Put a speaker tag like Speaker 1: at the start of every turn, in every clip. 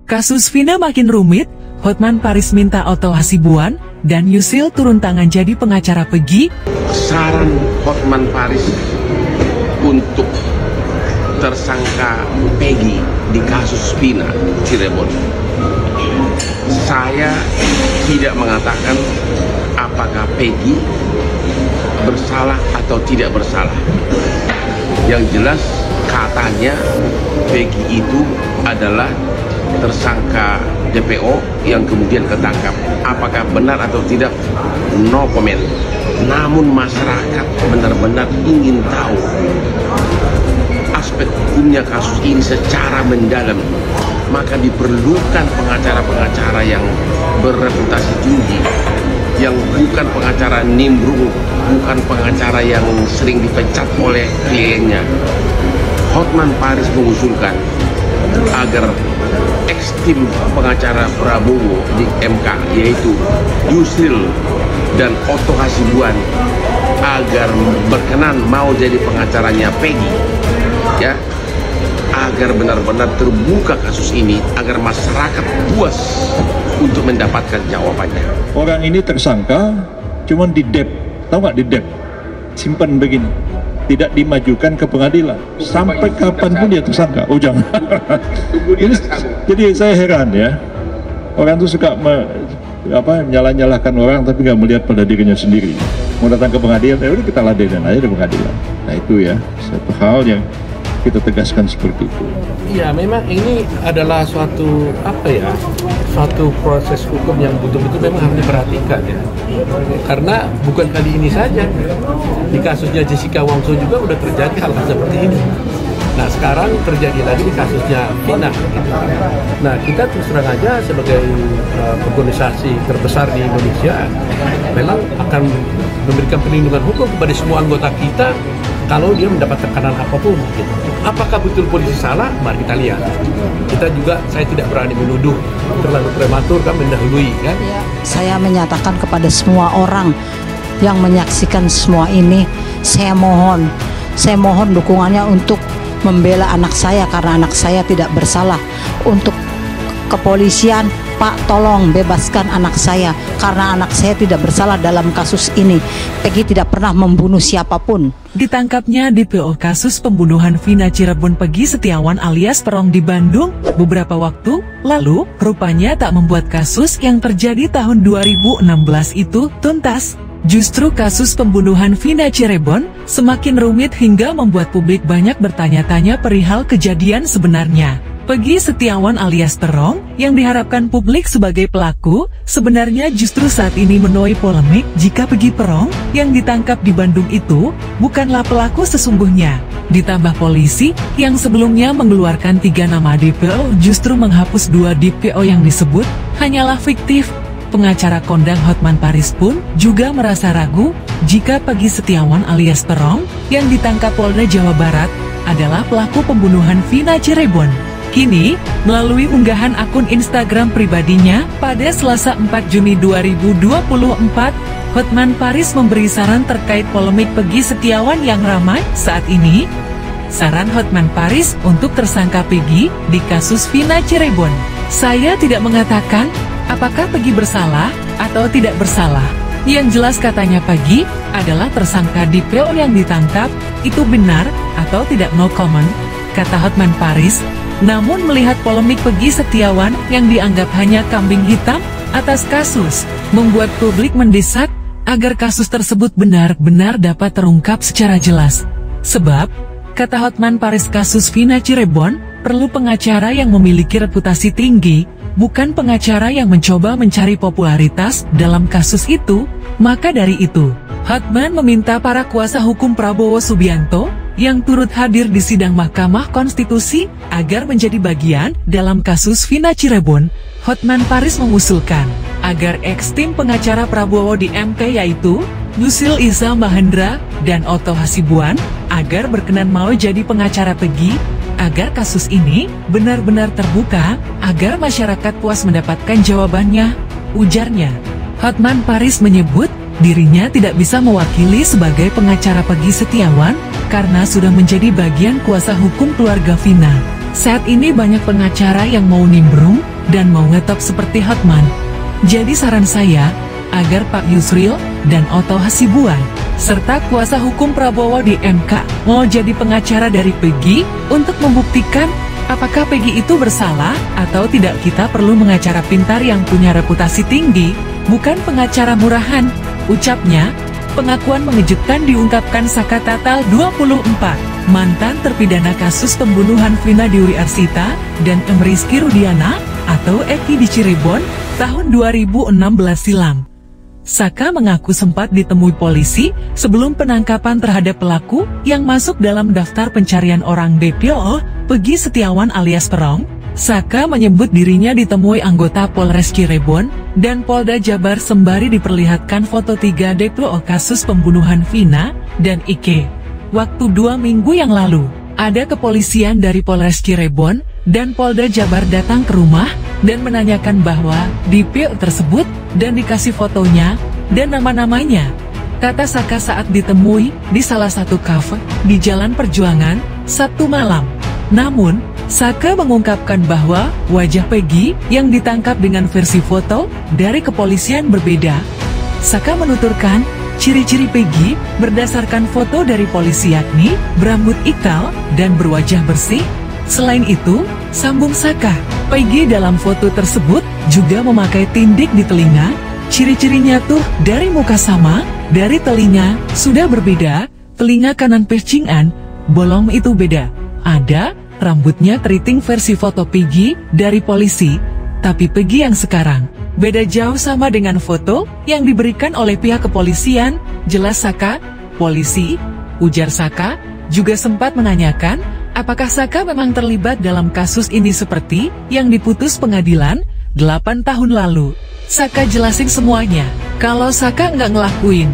Speaker 1: Kasus Vina makin rumit, Hotman Paris minta Otto Hasibuan dan Yusril turun tangan jadi pengacara Peggy.
Speaker 2: Saran Hotman Paris untuk tersangka Peggy di kasus Vina Cirebon. Saya tidak mengatakan apakah Peggy bersalah atau tidak bersalah. Yang jelas katanya Peggy itu adalah tersangka DPO yang kemudian ketangkap. Apakah benar atau tidak, no comment. Namun masyarakat benar-benar ingin tahu aspek hukumnya kasus ini secara mendalam. Maka diperlukan pengacara-pengacara yang berreputasi tinggi, yang bukan pengacara nimbrung, bukan pengacara yang sering dipecat oleh kliennya. Hotman Paris mengusulkan agar ex-tim pengacara Prabowo di MK, yaitu Yusril dan Otto Hasibuan, agar berkenan mau jadi pengacaranya Peggy, ya, agar benar-benar terbuka kasus ini, agar masyarakat puas untuk mendapatkan jawabannya.
Speaker 3: Orang ini tersangka, cuman di dep, tahu nggak, di dep, simpan begini, tidak dimajukan ke pengadilan. Sampai kapanpun dia tersangka. Oh jangan. Jadi saya heran ya, orang itu suka menyalah-nyalahkan orang tapi nggak melihat pada dirinya sendiri. Mau datang ke pengadilan, ya udah kita ladenin aja di pengadilan. Nah itu ya satu hal yang kita tegaskan seperti itu.
Speaker 4: Iya, memang ini adalah suatu suatu proses hukum yang betul-betul memang harus diperhatikan ya. Karena bukan kali ini saja, di kasusnya Jessica Wongso juga udah terjadi hal seperti ini. Nah sekarang terjadi lagi di kasusnya Vina. Nah kita terus terang aja sebagai organisasi terbesar di Indonesia memang akan memberikan perlindungan hukum kepada semua anggota kita kalau dia mendapat tekanan apapun gitu. Apakah betul polisi salah? Mari kita lihat. Kita juga, saya tidak berani menuduh terlalu prematur kan, mendahului kan.
Speaker 5: Saya menyatakan kepada semua orang yang menyaksikan semua ini, saya mohon dukungannya untuk membela anak saya karena anak saya tidak bersalah. Untuk kepolisian, Pak, tolong bebaskan anak saya karena anak saya tidak bersalah dalam kasus ini. Peggy tidak pernah membunuh siapapun.
Speaker 1: Ditangkapnya DPO kasus pembunuhan Vina Cirebon Peggy Setiawan alias Perong di Bandung beberapa waktu lalu rupanya tak membuat kasus yang terjadi tahun 2016 itu tuntas. Justru kasus pembunuhan Vina Cirebon semakin rumit hingga membuat publik banyak bertanya-tanya perihal kejadian sebenarnya. Peggy Setiawan alias Perong yang diharapkan publik sebagai pelaku sebenarnya justru saat ini menuai polemik jika Peggy Perong yang ditangkap di Bandung itu bukanlah pelaku sesungguhnya. Ditambah polisi yang sebelumnya mengeluarkan 3 nama DPO justru menghapus 2 DPO yang disebut hanyalah fiktif. Pengacara kondang Hotman Paris pun juga merasa ragu jika Peggy Setiawan alias Perong yang ditangkap Polda Jawa Barat adalah pelaku pembunuhan Vina Cirebon. Kini, melalui unggahan akun Instagram pribadinya pada Selasa 4 Juni 2024, Hotman Paris memberi saran terkait polemik Peggy Setiawan yang ramai saat ini. Saran Hotman Paris untuk tersangka Peggy di kasus Vina Cirebon. Saya tidak mengatakan apakah Peggy bersalah atau tidak bersalah. Yang jelas katanya Peggy adalah tersangka DPO yang ditangkap, itu benar atau tidak, no comment, kata Hotman Paris. Namun melihat polemik Peggy Setiawan yang dianggap hanya kambing hitam atas kasus, membuat publik mendesak agar kasus tersebut benar-benar dapat terungkap secara jelas. Sebab, kata Hotman Paris, kasus Vina Cirebon perlu pengacara yang memiliki reputasi tinggi, bukan pengacara yang mencoba mencari popularitas dalam kasus itu. Maka dari itu, Hotman meminta para kuasa hukum Prabowo Subianto yang turut hadir di sidang Mahkamah Konstitusi agar menjadi bagian dalam kasus Vina Cirebon. Hotman Paris mengusulkan agar ex-tim pengacara Prabowo di MK yaitu Yusril Iza Mahendra dan Otto Hasibuan agar berkenan mau jadi pengacara Peggy, agar kasus ini benar-benar terbuka, agar masyarakat puas mendapatkan jawabannya, ujarnya. Hotman Paris menyebut dirinya tidak bisa mewakili sebagai pengacara Peggy Setiawan karena sudah menjadi bagian kuasa hukum keluarga Vina. Saat ini banyak pengacara yang mau nimbrung dan mau ngetop seperti Hotman. Jadi saran saya, agar Pak Yusril dan Otto Hasibuan, serta kuasa hukum Prabowo di MK mau jadi pengacara dari Peggy untuk membuktikan apakah Peggy itu bersalah atau tidak. Kita perlu pengacara pintar yang punya reputasi tinggi, bukan pengacara murahan, ucapnya. Pengakuan mengejutkan diungkapkan Saka Tatal 24, mantan terpidana kasus pembunuhan Vina Dewi Arsita dan Rizky Rudiana atau Eki di Cirebon tahun 2016 silam. Saka mengaku sempat ditemui polisi sebelum penangkapan terhadap pelaku yang masuk dalam daftar pencarian orang DPO, Peggy Setiawan alias Peron. Saka menyebut dirinya ditemui anggota Polres Cirebon dan Polda Jabar sembari diperlihatkan foto 3 DPO kasus pembunuhan Vina dan Ike. Waktu 2 minggu yang lalu, ada kepolisian dari Polres Cirebon dan Polda Jabar datang ke rumah dan menanyakan bahwa DPO tersebut dan dikasih fotonya dan nama-namanya. Kata Saka saat ditemui di salah satu kafe di Jalan Perjuangan, Sabtu malam. Namun, Saka mengungkapkan bahwa wajah Peggy yang ditangkap dengan versi foto dari kepolisian berbeda. Saka menuturkan, ciri-ciri Peggy berdasarkan foto dari polisi yakni berambut ikal dan berwajah bersih. Selain itu, sambung Saka, Peggy dalam foto tersebut juga memakai tindik di telinga. Ciri-cirinya tuh dari muka sama, dari telinga sudah berbeda, telinga kanan percingan, bolong itu beda. Ada rambutnya keriting versi foto Peggy dari polisi, tapi Peggy yang sekarang beda jauh sama dengan foto yang diberikan oleh pihak kepolisian, jelas Saka. Polisi, ujar Saka, juga sempat menanyakan apakah Saka memang terlibat dalam kasus ini seperti yang diputus pengadilan 8 tahun lalu. Saka jelasin semuanya, kalau Saka nggak ngelakuin,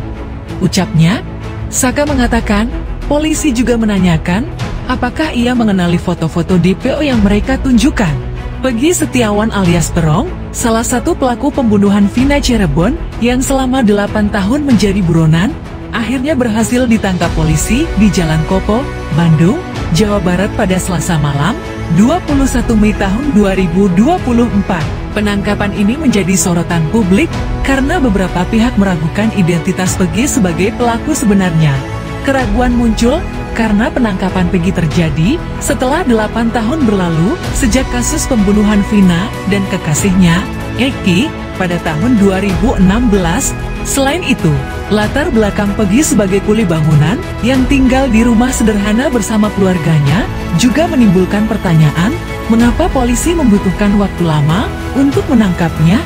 Speaker 1: ucapnya. Saka mengatakan, polisi juga menanyakan apakah ia mengenali foto-foto DPO yang mereka tunjukkan. Peggy Setiawan alias Peron, salah satu pelaku pembunuhan Vina Cirebon yang selama 8 tahun menjadi buronan, akhirnya berhasil ditangkap polisi di Jalan Kopo, Bandung, Jawa Barat pada Selasa malam, 21 Mei tahun 2024. Penangkapan ini menjadi sorotan publik karena beberapa pihak meragukan identitas Peggy sebagai pelaku sebenarnya. Keraguan muncul karena penangkapan Peggy terjadi setelah 8 tahun berlalu sejak kasus pembunuhan Vina dan kekasihnya, Eki, pada tahun 2016. Selain itu, latar belakang Peggy sebagai kuli bangunan yang tinggal di rumah sederhana bersama keluarganya juga menimbulkan pertanyaan, mengapa polisi membutuhkan waktu lama untuk menangkapnya?